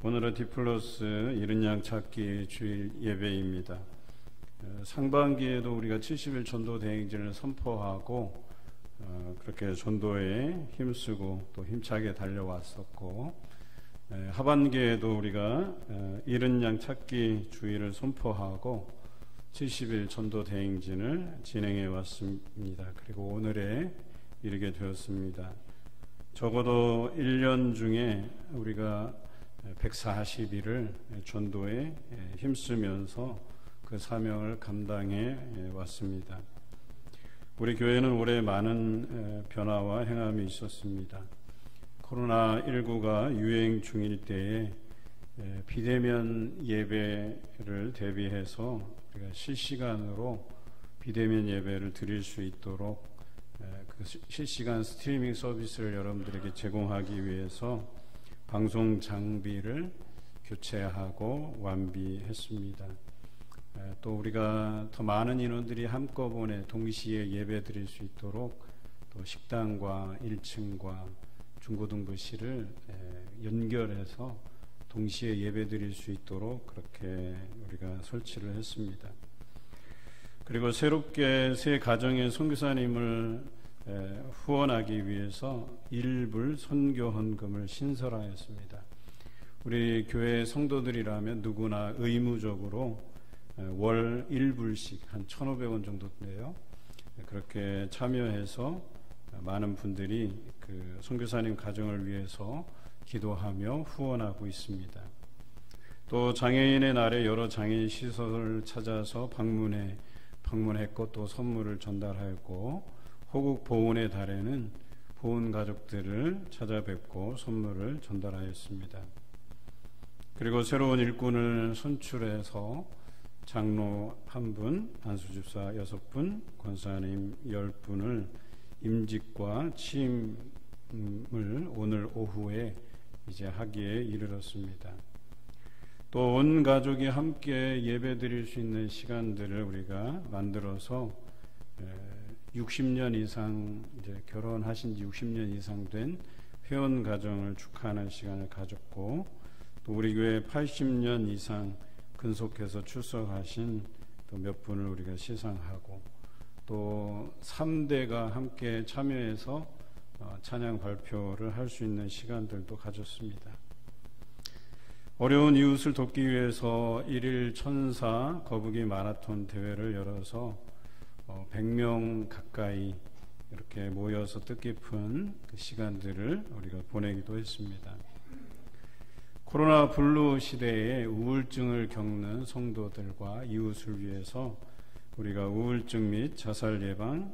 오늘은 디플러스 이른 양 찾기 주일 예배입니다. 상반기에도 우리가 70일 전도 대행진을 선포하고 그렇게 전도에 힘쓰고 또 힘차게 달려왔었고, 하반기에도 우리가 이른 양 찾기 주일을 선포하고 70일 전도 대행진을 진행해 왔습니다. 그리고 오늘에 이르게 되었습니다. 적어도 1년 중에 우리가 140일을 전도에 힘쓰면서 그 사명을 감당해 왔습니다. 우리 교회는 올해 많은 변화와 행함이 있었습니다. 코로나19가 유행 중일 때에 비대면 예배를 대비해서 우리가 실시간으로 비대면 예배를 드릴 수 있도록 그 실시간 스트리밍 서비스를 여러분들에게 제공하기 위해서 방송 장비를 교체하고 완비했습니다. 또 우리가 더 많은 인원들이 한꺼번에 동시에 예배 드릴 수 있도록 또 식당과 1층과 중고등부실을 연결해서 동시에 예배 드릴 수 있도록 그렇게 우리가 설치를 했습니다. 그리고 새롭게 새 가정의 선교사님을 후원하기 위해서 일불 선교 헌금을 신설하였습니다. 우리 교회 성도들이라면 누구나 의무적으로 월 1불씩 한 1,500원 정도인데요. 그렇게 참여해서 많은 분들이 그 선교사님 가정을 위해서 기도하며 후원하고 있습니다. 또 장애인의 날에 여러 장애인 시설을 찾아서 방문했고 또 선물을 전달하였고, 호국 보훈의 달에는 보훈 가족들을 찾아뵙고 선물을 전달하였습니다. 그리고 새로운 일꾼을 선출해서 장로 1분, 안수집사 6분, 권사님 10분을 임직과 취임을 오늘 오후에 이제 하기에 이르렀습니다. 또 온 가족이 함께 예배 드릴 수 있는 시간들을 우리가 만들어서 60년 이상 이제 결혼하신 지 60년 이상 된 회원 가정을 축하하는 시간을 가졌고, 또 우리 교회 80년 이상 근속해서 출석하신 또 몇 분을 우리가 시상하고, 또 3대가 함께 참여해서 찬양 발표를 할 수 있는 시간들도 가졌습니다. 어려운 이웃을 돕기 위해서 1일 천사 거북이 마라톤 대회를 열어서 100명 가까이 이렇게 모여서 뜻깊은 그 시간들을 우리가 보내기도 했습니다. 코로나 블루 시대에 우울증을 겪는 성도들과 이웃을 위해서 우리가 우울증 및 자살 예방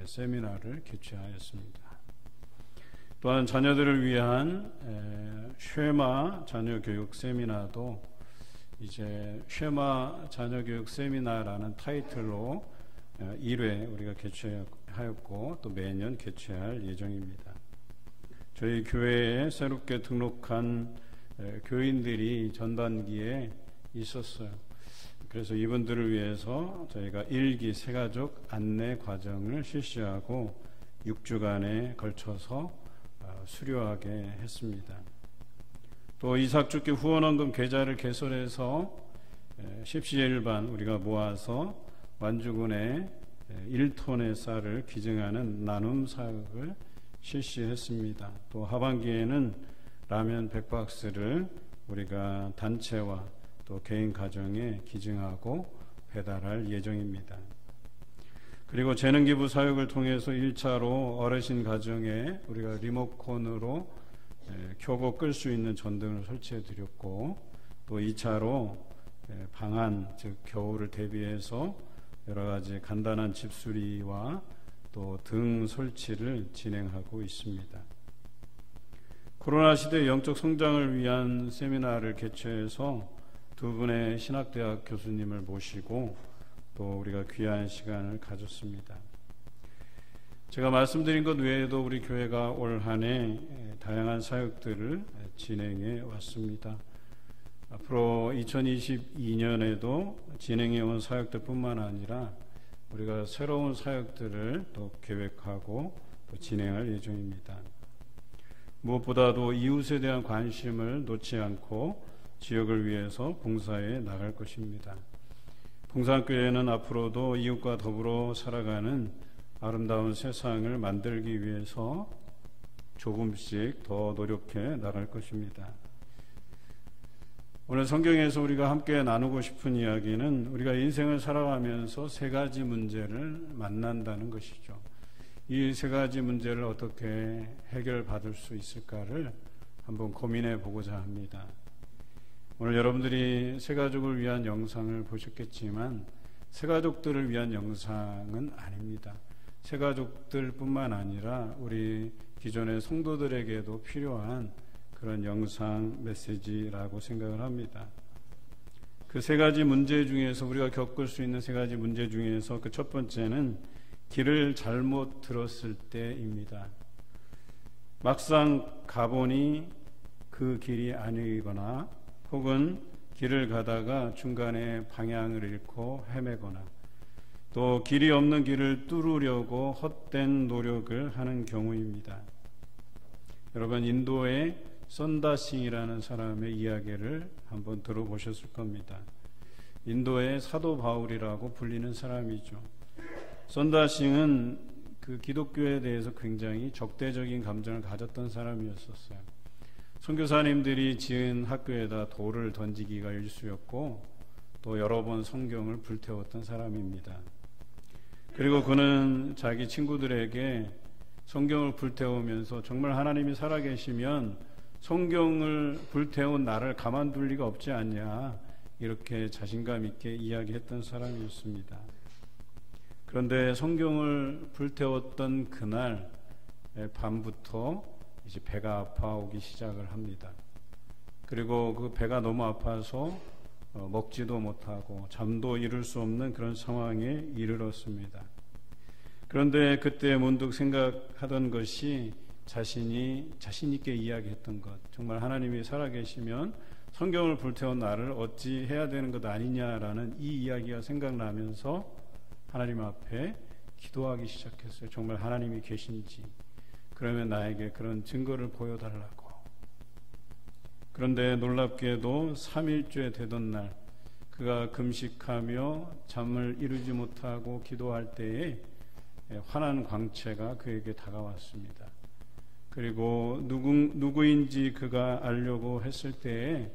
세미나를 개최하였습니다. 또한 자녀들을 위한 쉐마 자녀교육 세미나도 이제 쉐마 자녀교육 세미나라는 타이틀로 1회 우리가 개최하였고 또 매년 개최할 예정입니다. 저희 교회에 새롭게 등록한 교인들이 전반기에 있었어요. 그래서 이분들을 위해서 저희가 1기 새가족 안내 과정을 실시하고 6주간에 걸쳐서 수료하게 했습니다. 또 이삭주기 후원원금 계좌를 개설해서 십시일반 우리가 모아서 완주군에 1톤의 쌀을 기증하는 나눔 사역을 실시했습니다. 또 하반기에는 라면 100박스를 우리가 단체와 또 개인 가정에 기증하고 배달할 예정입니다. 그리고 재능기부 사역을 통해서 1차로 어르신 가정에 우리가 리모컨으로 켜고 끌 수 있는 전등을 설치해 드렸고, 또 2차로 방안, 즉 겨울을 대비해서 여러 가지 간단한 집수리와 또 등 설치를 진행하고 있습니다. 코로나 시대 영적 성장을 위한 세미나를 개최해서 2분의 신학대학 교수님을 모시고 또 우리가 귀한 시간을 가졌습니다. 제가 말씀드린 것 외에도 우리 교회가 올 한 해 다양한 사역들을 진행해 왔습니다. 앞으로 2022년에도 진행해 온 사역들 뿐만 아니라 우리가 새로운 사역들을 또 계획하고 또 진행할 예정입니다. 무엇보다도 이웃에 대한 관심을 놓지 않고 지역을 위해서 봉사에 나갈 것입니다. 봉사교회는 앞으로도 이웃과 더불어 살아가는 아름다운 세상을 만들기 위해서 조금씩 더 노력해 나갈 것입니다. 오늘 성경에서 우리가 함께 나누고 싶은 이야기는 우리가 인생을 살아가면서 세 가지 문제를 만난다는 것이죠. 이 세 가지 문제를 어떻게 해결받을 수 있을까를 한번 고민해 보고자 합니다. 오늘 여러분들이 새가족을 위한 영상을 보셨겠지만 새가족들을 위한 영상은 아닙니다. 새가족들뿐만 아니라 우리 기존의 성도들에게도 필요한 그런 영상 메시지라고 생각을 합니다. 그 세 가지 문제 중에서 우리가 겪을 수 있는 세 가지 문제 중에서 그 첫 번째는 길을 잘못 들었을 때입니다. 막상 가보니 그 길이 아니거나 혹은 길을 가다가 중간에 방향을 잃고 헤매거나 또 길이 없는 길을 뚫으려고 헛된 노력을 하는 경우입니다. 여러분, 인도의 선다싱이라는 사람의 이야기를 한번 들어보셨을 겁니다. 인도의 사도 바울이라고 불리는 사람이죠. 선다싱은 그 기독교에 대해서 굉장히 적대적인 감정을 가졌던 사람이었었어요. 선교사님들이 지은 학교에다 돌을 던지기가 일쑤였고 또 여러 번 성경을 불태웠던 사람입니다. 그리고 그는 자기 친구들에게 성경을 불태우면서 정말 하나님이 살아계시면 성경을 불태운 나를 가만둘 리가 없지 않냐, 이렇게 자신감 있게 이야기했던 사람이었습니다. 그런데 성경을 불태웠던 그날 밤부터 이제 배가 아파오기 시작을 합니다. 그리고 그 배가 너무 아파서 먹지도 못하고 잠도 이룰 수 없는 그런 상황에 이르렀습니다. 그런데 그때 문득 생각하던 것이 자신이 자신 있게 이야기했던 것, 정말 하나님이 살아계시면 성경을 불태운 나를 어찌 해야 되는 것 아니냐라는 이 이야기가 생각나면서 하나님 앞에 기도하기 시작했어요. 정말 하나님이 계신지, 그러면 나에게 그런 증거를 보여달라고. 그런데 놀랍게도 3일째 되던 날 그가 금식하며 잠을 이루지 못하고 기도할 때에 환한 광채가 그에게 다가왔습니다. 그리고 누구인지 그가 알려고 했을 때에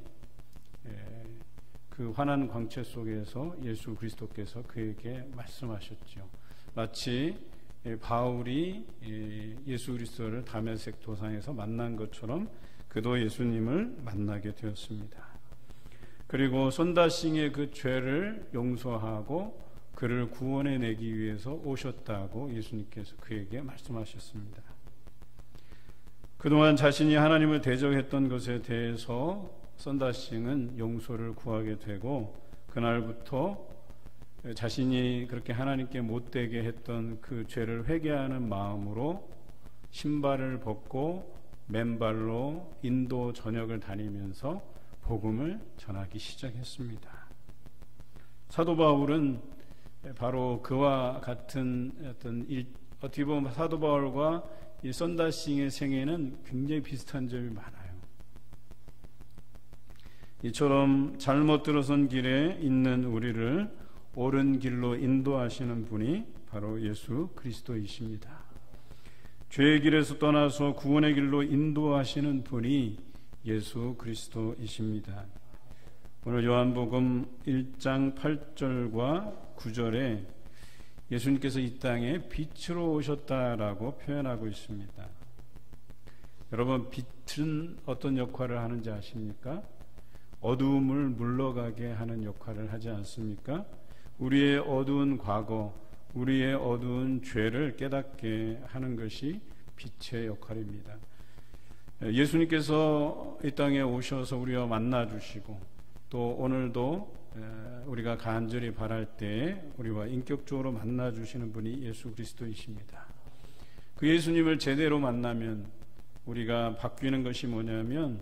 그 환한 광채 속에서 예수 그리스도께서 그에게 말씀하셨죠. 마치 바울이 예수 그리스도를 다메섹 도상에서 만난 것처럼 그도 예수님을 만나게 되었습니다. 그리고 선다싱의 그 죄를 용서하고 그를 구원해내기 위해서 오셨다고 예수님께서 그에게 말씀하셨습니다. 그동안 자신이 하나님을 대적했던 것에 대해서 선다싱은 용서를 구하게 되고 그날부터 자신이 그렇게 하나님께 못되게 했던 그 죄를 회개하는 마음으로 신발을 벗고 맨발로 인도 전역을 다니면서 복음을 전하기 시작했습니다. 사도 바울은 바로 그와 같은 어떤 어떻게 보면 사도 바울과 이 선다싱의 생애는 굉장히 비슷한 점이 많아요. 이처럼 잘못 들어선 길에 있는 우리를 옳은 길로 인도하시는 분이 바로 예수 그리스도이십니다. 죄의 길에서 떠나서 구원의 길로 인도하시는 분이 예수 그리스도이십니다. 오늘 요한복음 1장 8절과 9절에 예수님께서 이 땅에 빛으로 오셨다라고 표현하고 있습니다. 여러분, 빛은 어떤 역할을 하는지 아십니까? 어두움을 물러가게 하는 역할을 하지 않습니까? 우리의 어두운 과거, 우리의 어두운 죄를 깨닫게 하는 것이 빛의 역할입니다. 예수님께서 이 땅에 오셔서 우리와 만나주시고 또 오늘도 우리가 간절히 바랄 때에 우리와 인격적으로 만나주시는 분이 예수 그리스도이십니다. 그 예수님을 제대로 만나면 우리가 바뀌는 것이 뭐냐면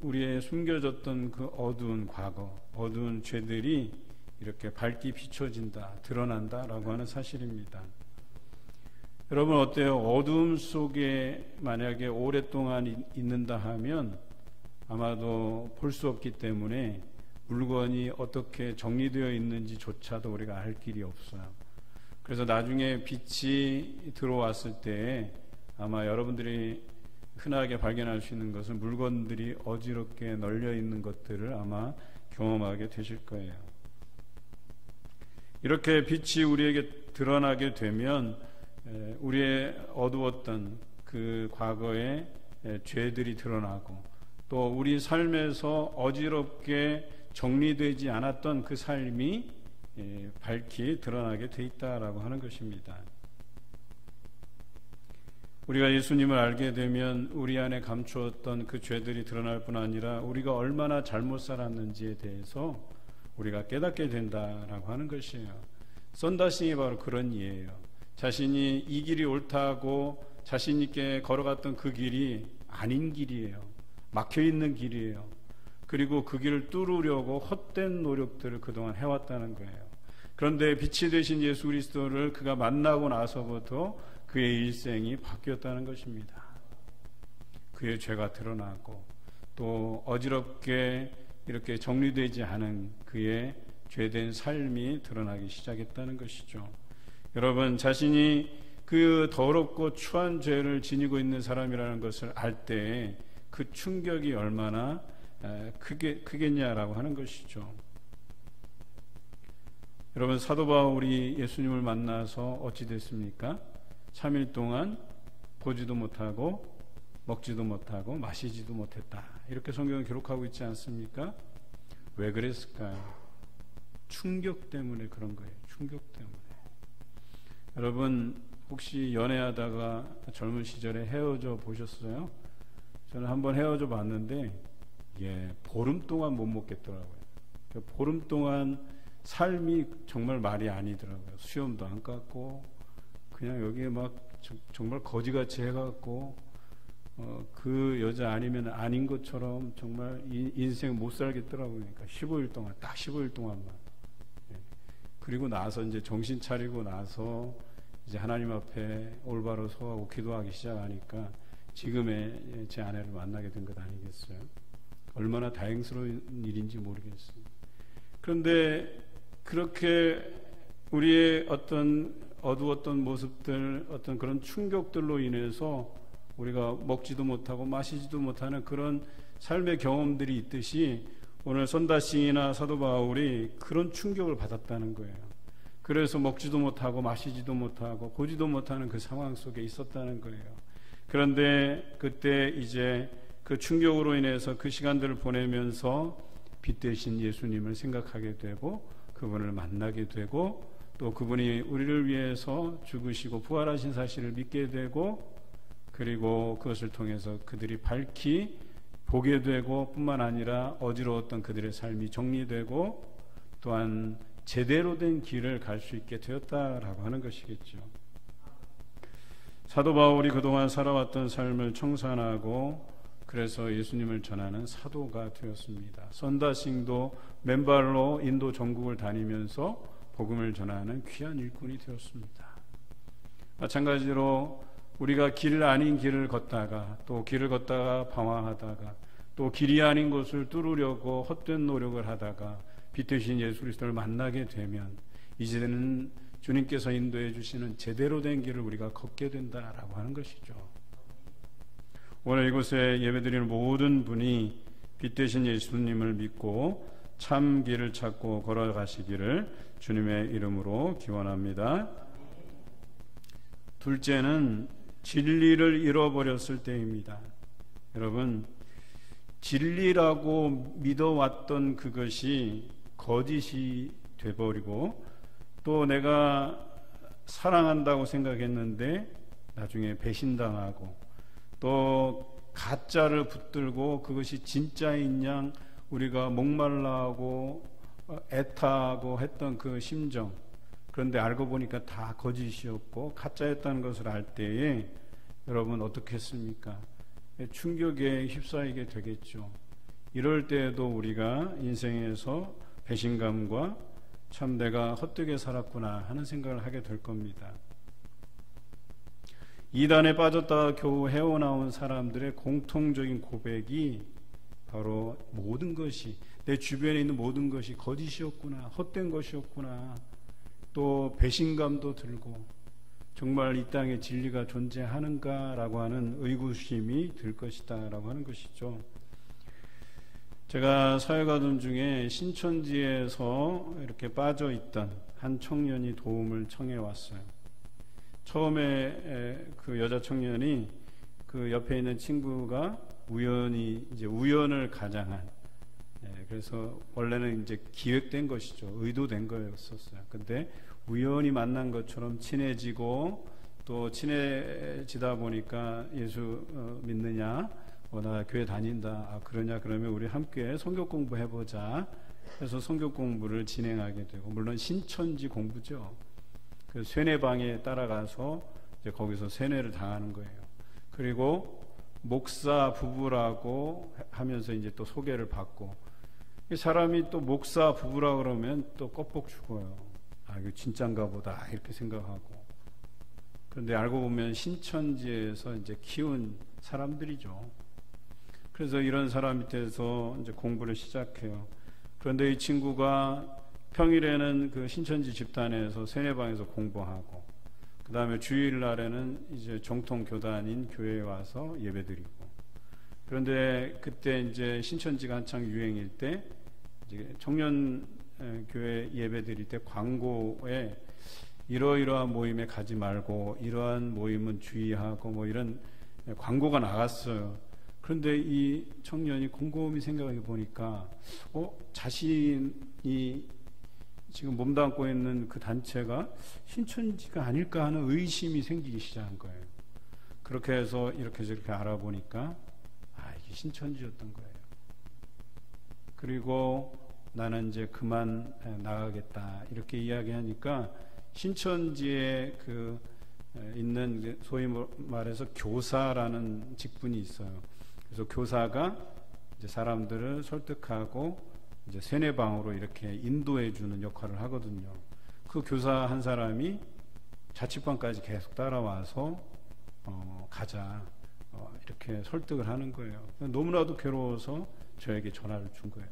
우리의 숨겨졌던 그 어두운 과거, 어두운 죄들이 이렇게 밝게 비춰진다, 드러난다라고 하는 사실입니다. 여러분 어때요? 어두움 속에 만약에 오랫동안 있는다 하면 아마도 볼 수 없기 때문에 물건이 어떻게 정리되어 있는지조차도 우리가 알 길이 없어요. 그래서 나중에 빛이 들어왔을 때 아마 여러분들이 흔하게 발견할 수 있는 것은 물건들이 어지럽게 널려 있는 것들을 아마 경험하게 되실 거예요. 이렇게 빛이 우리에게 드러나게 되면 우리의 어두웠던 그 과거의 죄들이 드러나고 또 우리 삶에서 어지럽게 정리되지 않았던 그 삶이 밝히 드러나게 돼 있다라고 하는 것입니다. 우리가 예수님을 알게 되면 우리 안에 감추었던 그 죄들이 드러날 뿐 아니라 우리가 얼마나 잘못 살았는지에 대해서 우리가 깨닫게 된다라고 하는 것이에요. 썬다싱이 바로 그런 이예요. 자신이 이 길이 옳다고 자신 있게 걸어갔던 그 길이 아닌 길이에요. 막혀있는 길이에요. 그리고 그 길을 뚫으려고 헛된 노력들을 그동안 해왔다는 거예요. 그런데 빛이 되신 예수 그리스도를 그가 만나고 나서부터 그의 일생이 바뀌었다는 것입니다. 그의 죄가 드러나고 또 어지럽게 이렇게 정리되지 않은 그의 죄된 삶이 드러나기 시작했다는 것이죠. 여러분, 자신이 그 더럽고 추한 죄를 지니고 있는 사람이라는 것을 알 때 그 충격이 얼마나 크겠냐라고 하는 것이죠. 여러분, 사도 바울이 예수님을 만나서 어찌 됐습니까? 3일 동안 보지도 못하고 먹지도 못하고 마시지도 못했다. 이렇게 성경은 기록하고 있지 않습니까? 왜 그랬을까요? 충격 때문에 그런 거예요. 충격 때문에. 여러분, 혹시 연애하다가 젊은 시절에 헤어져 보셨어요? 저는 한번 헤어져 봤는데 보름 동안 못 먹겠더라고요. 보름 동안 삶이 정말 말이 아니더라고요. 수염도 안 깎고 그냥 여기에 막 정말 거지같이 해갖고 그 여자 아니면 아닌 것처럼 정말 인생 못 살겠더라고요. 그러니까 15일 동안, 딱 15일 동안만. 그리고 나서 이제 정신 차리고 나서 이제 하나님 앞에 올바로 서하고 기도하기 시작하니까 지금의 제 아내를 만나게 된 것 아니겠어요? 얼마나 다행스러운 일인지 모르겠어요. 그런데 그렇게 우리의 어떤 어두웠던 모습들, 어떤 그런 충격들로 인해서 우리가 먹지도 못하고 마시지도 못하는 그런 삶의 경험들이 있듯이 오늘 선다싱이나 사도 바울이 그런 충격을 받았다는 거예요. 그래서 먹지도 못하고 마시지도 못하고 보지도 못하는 그 상황 속에 있었다는 거예요. 그런데 그때 이제 그 충격으로 인해서 그 시간들을 보내면서 빛 되신 예수님을 생각하게 되고 그분을 만나게 되고 또 그분이 우리를 위해서 죽으시고 부활하신 사실을 믿게 되고 그리고 그것을 통해서 그들이 밝히 보게 되고 뿐만 아니라 어지러웠던 그들의 삶이 정리되고 또한 제대로 된 길을 갈 수 있게 되었다라고 하는 것이겠죠. 사도 바울이 그동안 살아왔던 삶을 청산하고 그래서 예수님을 전하는 사도가 되었습니다. 선다싱도 맨발로 인도 전국을 다니면서 복음을 전하는 귀한 일꾼이 되었습니다. 마찬가지로 우리가 길 아닌 길을 걷다가 또 길을 걷다가 방황하다가 또 길이 아닌 곳을 뚫으려고 헛된 노력을 하다가 빛 되신 예수 그리스도를 만나게 되면 이제는 주님께서 인도해 주시는 제대로 된 길을 우리가 걷게 된다라고 하는 것이죠. 오늘 이곳에 예배드리는 모든 분이 빛 되신 예수님을 믿고 참 길을 찾고 걸어가시기를 주님의 이름으로 기원합니다. 둘째는 진리를 잃어버렸을 때입니다. 여러분, 진리라고 믿어왔던 그것이 거짓이 돼버리고 또 내가 사랑한다고 생각했는데 나중에 배신당하고 또 가짜를 붙들고 그것이 진짜인 양 우리가 목말라하고 애타하고 했던 그 심정, 그런데 알고 보니까 다 거짓이었고 가짜였다는 것을 알 때에 여러분 어떻게 했습니까? 충격에 휩싸이게 되겠죠. 이럴 때에도 우리가 인생에서 배신감과 참 내가 헛되게 살았구나 하는 생각을 하게 될 겁니다. 이단에 빠졌다가 겨우 헤어나온 사람들의 공통적인 고백이 바로 모든 것이, 내 주변에 있는 모든 것이 거짓이었구나, 헛된 것이었구나, 또 배신감도 들고 정말 이 땅에 진리가 존재하는가라고 하는 의구심이 들 것이다 라고 하는 것이죠. 제가 사회가던 중에 신천지에서 이렇게 빠져있던 한 청년이 도움을 청해 왔어요. 처음에 그 여자 청년이 그 옆에 있는 친구가 우연히 이제 우연을 가장한, 그래서 원래는 이제 기획된 것이죠. 의도된 거였었어요. 근데 우연히 만난 것처럼 친해지고, 또 친해지다 보니까 예수 믿느냐, 나 교회 다닌다, 그러냐, 그러면 우리 함께 성경 공부해보자 해서 성경 공부를 진행하게 되고, 물론 신천지 공부죠. 그 쇠뇌방에 따라가서 이제 거기서 세뇌를 당하는 거예요. 그리고 목사 부부라고 하면서 이제 또 소개를 받고, 이 사람이 또 목사 부부라 그러면 또 껍복 죽어요. 이거 진짠가 보다 이렇게 생각하고. 그런데 알고 보면 신천지에서 이제 키운 사람들이죠. 그래서 이런 사람 밑에서 이제 공부를 시작해요. 그런데 이 친구가 평일에는 그 신천지 집단에서 세뇌방에서 공부하고, 그 다음에 주일날에는 이제 정통 교단인 교회에 와서 예배드리고. 그런데 그때 이제 신천지가 한창 유행일 때 이제 청년 교회 예배드릴 때 광고에 이러이러한 모임에 가지 말고 이러한 모임은 주의하고 뭐 이런 광고가 나갔어요. 그런데 이 청년이 곰곰이 생각해 보니까 자신이 지금 몸담고 있는 그 단체가 신천지가 아닐까 하는 의심이 생기기 시작한 거예요. 그렇게 해서 이렇게 저렇게 알아보니까 이게 신천지였던 거예요. 그리고 나는 이제 그만 나가겠다 이렇게 이야기하니까, 신천지에 그 있는 소위 말해서 교사라는 직분이 있어요. 그래서 교사가 이제 사람들을 설득하고 이제 세뇌방으로 이렇게 인도해 주는 역할을 하거든요. 그 교사 한 사람이 자취방까지 계속 따라와서 가자 이렇게 설득을 하는 거예요. 너무나도 괴로워서 저에게 전화를 준 거예요.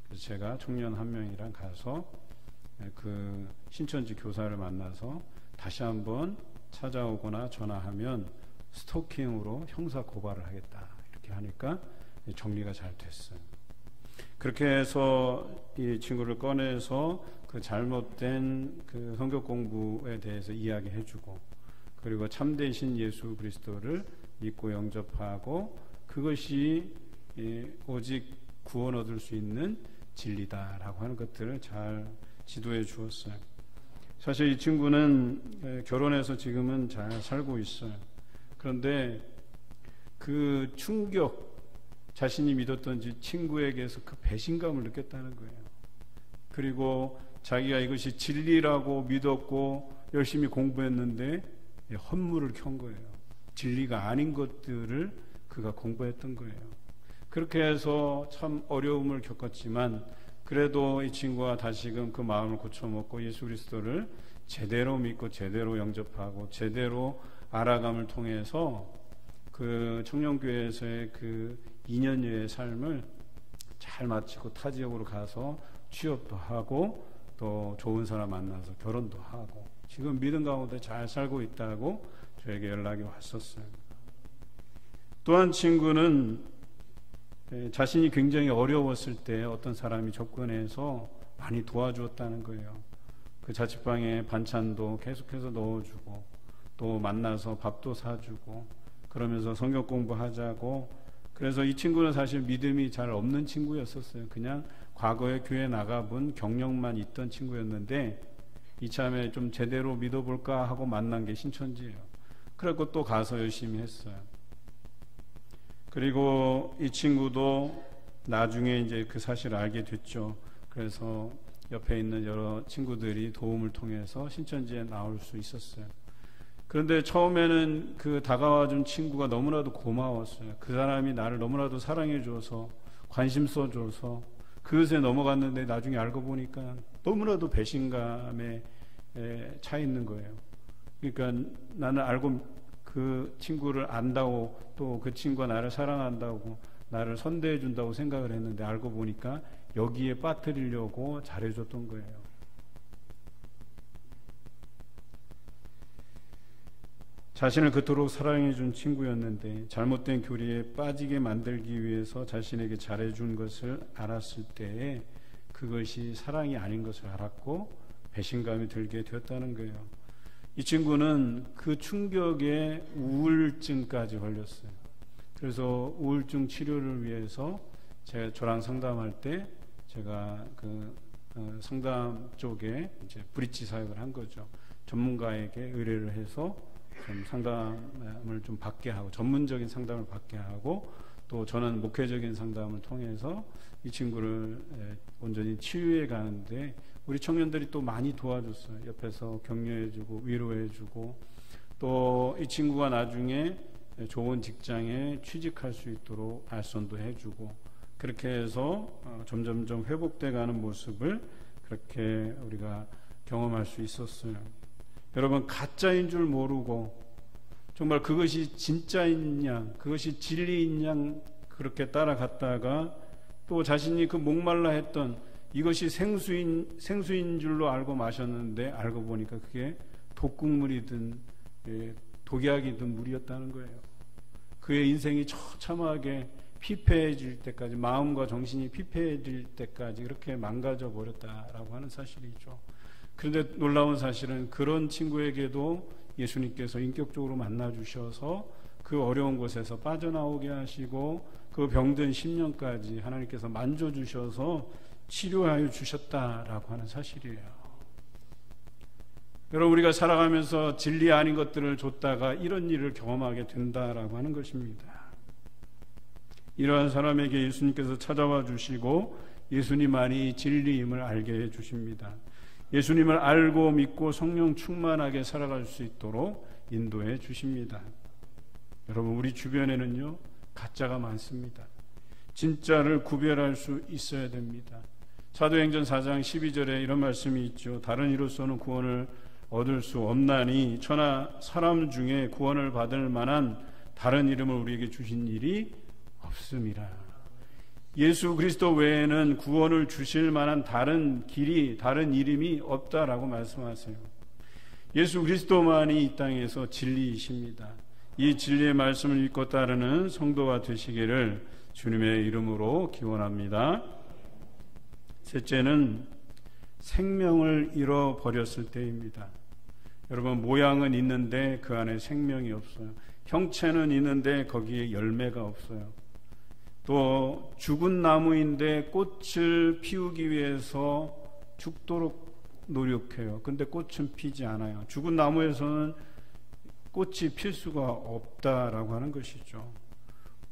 그래서 제가 청년 한 명이랑 가서 그 신천지 교사를 만나서 다시 한번 찾아오거나 전화하면 스토킹으로 형사 고발을 하겠다 이렇게 하니까 정리가 잘 됐어요. 그렇게 해서 이 친구를 꺼내서 그 잘못된 그 성경 공부에 대해서 이야기해주고, 그리고 참되신 예수 그리스도를 믿고 영접하고 그것이 오직 구원 얻을 수 있는 진리다라고 하는 것들을 잘 지도해 주었어요. 사실 이 친구는 결혼해서 지금은 잘 살고 있어요. 그런데 그 충격, 자신이 믿었던 친구에게서 그 배신감을 느꼈다는 거예요. 그리고 자기가 이것이 진리라고 믿었고 열심히 공부했는데 헛물을 켠 거예요. 진리가 아닌 것들을 그가 공부했던 거예요. 그렇게 해서 참 어려움을 겪었지만, 그래도 이 친구가 다시금 그 마음을 고쳐먹고 예수 그리스도를 제대로 믿고 제대로 영접하고 제대로 알아감을 통해서 그 청년교회에서의 그 2년여의 삶을 잘 마치고 타 지역으로 가서 취업도 하고 또 좋은 사람 만나서 결혼도 하고 지금 믿음 가운데 잘 살고 있다고 저에게 연락이 왔었어요. 또 한 친구는 자신이 굉장히 어려웠을 때 어떤 사람이 접근해서 많이 도와주었다는 거예요. 그 자취방에 반찬도 계속해서 넣어주고 또 만나서 밥도 사주고 그러면서 성경 공부하자고. 그래서 이 친구는 사실 믿음이 잘 없는 친구였었어요. 그냥 과거에 교회 나가본 경력만 있던 친구였는데 이참에 좀 제대로 믿어볼까 하고 만난 게 신천지예요. 그래서 또 가서 열심히 했어요. 그리고 이 친구도 나중에 이제 그 사실을 알게 됐죠. 그래서 옆에 있는 여러 친구들이 도움을 통해서 신천지에 나올 수 있었어요. 그런데 처음에는 그 다가와준 친구가 너무나도 고마웠어요. 그 사람이 나를 너무나도 사랑해줘서 관심 써줘서 그것에 넘어갔는데 나중에 알고 보니까 너무나도 배신감에 차 있는 거예요. 그러니까 나는 알고 그 친구를 안다고 또 그 친구가 나를 사랑한다고 나를 선대해 준다고 생각을 했는데 알고 보니까 여기에 빠뜨리려고 잘해줬던 거예요. 자신을 그토록 사랑해준 친구였는데 잘못된 교리에 빠지게 만들기 위해서 자신에게 잘해준 것을 알았을 때에 그것이 사랑이 아닌 것을 알았고 배신감이 들게 되었다는 거예요. 이 친구는 그 충격에 우울증까지 걸렸어요. 그래서 우울증 치료를 위해서 저랑 상담할 때 제가 상담 쪽에 이제 브릿지 사역을 한 거죠. 전문가에게 의뢰를 해서 좀 상담을 좀 받게 하고 전문적인 상담을 받게 하고 또 저는 목회적인 상담을 통해서 이 친구를 온전히 치유해 가는데 우리 청년들이 또 많이 도와줬어요. 옆에서 격려해주고 위로해주고 또 이 친구가 나중에 좋은 직장에 취직할 수 있도록 알선도 해주고 그렇게 해서 점점점 회복돼 가는 모습을 그렇게 우리가 경험할 수 있었어요. 여러분, 가짜인 줄 모르고 정말 그것이 진짜인 양, 그것이 진리인 양 그렇게 따라갔다가 또 자신이 그 목말라 했던 이것이 생수인 줄로 알고 마셨는데 알고 보니까 그게 독극물이든 독약이든 물이었다는 거예요. 그의 인생이 처참하게 피폐해질 때까지, 마음과 정신이 피폐해질 때까지 그렇게 망가져 버렸다라고 하는 사실이죠. 그런데 놀라운 사실은 그런 친구에게도 예수님께서 인격적으로 만나주셔서 그 어려운 곳에서 빠져나오게 하시고 그 병든 10년까지 하나님께서 만져주셔서 치료하여 주셨다라고 하는 사실이에요. 여러분, 우리가 살아가면서 진리 아닌 것들을 줬다가 이런 일을 경험하게 된다라고 하는 것입니다. 이러한 사람에게 예수님께서 찾아와 주시고 예수님만이 진리임을 알게 해 주십니다. 예수님을 알고 믿고 성령 충만하게 살아갈 수 있도록 인도해 주십니다. 여러분, 우리 주변에는요 가짜가 많습니다. 진짜를 구별할 수 있어야 됩니다. 사도행전 4장 12절에 이런 말씀이 있죠. 다른 이로서는 구원을 얻을 수 없나니 천하 사람 중에 구원을 받을 만한 다른 이름을 우리에게 주신 일이 없음이라. 예수 그리스도 외에는 구원을 주실 만한 다른 길이, 다른 이름이 없다라고 말씀하세요. 예수 그리스도만이 이 땅에서 진리이십니다. 이 진리의 말씀을 읽고 따르는 성도가 되시기를 주님의 이름으로 기원합니다. 셋째는 생명을 잃어버렸을 때입니다. 여러분, 모양은 있는데 그 안에 생명이 없어요. 형체는 있는데 거기에 열매가 없어요. 또 죽은 나무인데 꽃을 피우기 위해서 죽도록 노력해요. 근데 꽃은 피지 않아요. 죽은 나무에서는 꽃이 필 수가 없다라고 하는 것이죠.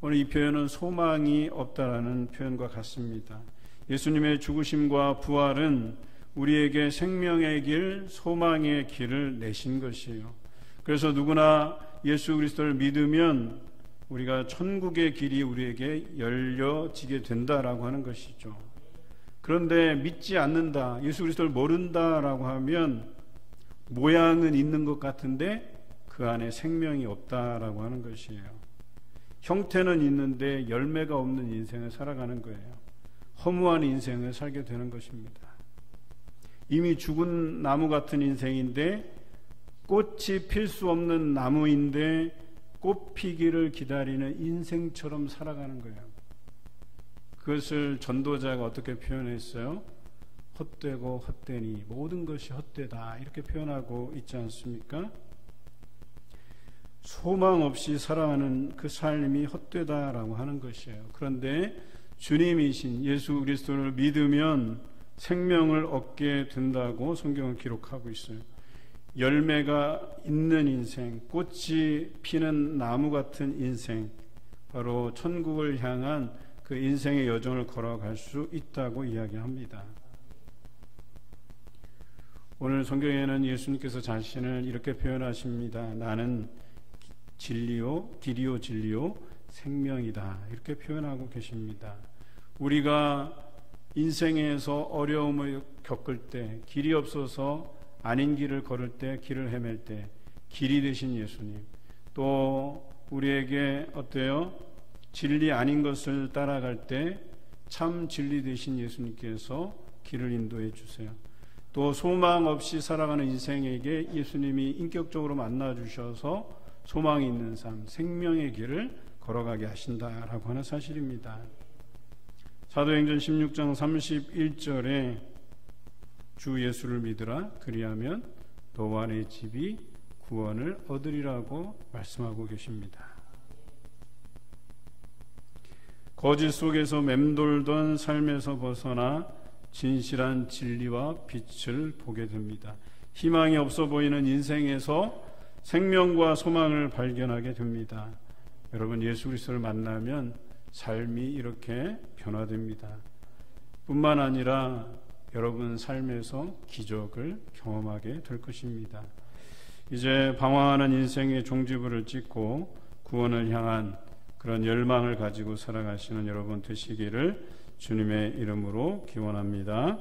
오늘 이 표현은 소망이 없다라는 표현과 같습니다. 예수님의 죽으심과 부활은 우리에게 생명의 길, 소망의 길을 내신 것이에요. 그래서 누구나 예수 그리스도를 믿으면 우리가 천국의 길이 우리에게 열려지게 된다라고 하는 것이죠. 그런데 믿지 않는다, 예수 그리스도를 모른다라고 하면 모양은 있는 것 같은데 그 안에 생명이 없다라고 하는 것이에요. 형태는 있는데 열매가 없는 인생을 살아가는 거예요. 허무한 인생을 살게 되는 것입니다. 이미 죽은 나무 같은 인생인데 꽃이 필 수 없는 나무인데 꽃 피기를 기다리는 인생처럼 살아가는 거예요. 그것을 전도자가 어떻게 표현했어요? 헛되고 헛되니 모든 것이 헛되다, 이렇게 표현하고 있지 않습니까? 소망 없이 살아가는 그 삶이 헛되다라고 하는 것이에요. 그런데 주님이신 예수 그리스도를 믿으면 생명을 얻게 된다고 성경은 기록하고 있어요. 열매가 있는 인생, 꽃이 피는 나무 같은 인생, 바로 천국을 향한 그 인생의 여정을 걸어갈 수 있다고 이야기합니다. 오늘 성경에는 예수님께서 자신을 이렇게 표현하십니다. 나는 진리요, 길이요, 진리요, 생명이다, 이렇게 표현하고 계십니다. 우리가 인생에서 어려움을 겪을 때, 길이 없어서 아닌 길을 걸을 때, 길을 헤맬 때 길이 되신 예수님, 또 우리에게 어때요? 진리 아닌 것을 따라갈 때 참 진리 되신 예수님께서 길을 인도해 주세요. 또 소망 없이 살아가는 인생에게 예수님이 인격적으로 만나 주셔서 소망이 있는 삶, 생명의 길을 걸어가게 하신다라고 하는 사실입니다. 사도행전 16장 31절에 주 예수를 믿으라, 그리하면 너와 내 집이 구원을 얻으리라고 말씀하고 계십니다. 거짓 속에서 맴돌던 삶에서 벗어나 진실한 진리와 빛을 보게 됩니다. 희망이 없어 보이는 인생에서 생명과 소망을 발견하게 됩니다. 여러분, 예수 그리스도를 만나면 삶이 이렇게 변화됩니다. 뿐만 아니라 여러분 삶에서 기적을 경험하게 될 것입니다. 이제 방황하는 인생의 종지부를 찍고 구원을 향한 그런 열망을 가지고 살아가시는 여러분 되시기를 주님의 이름으로 기원합니다.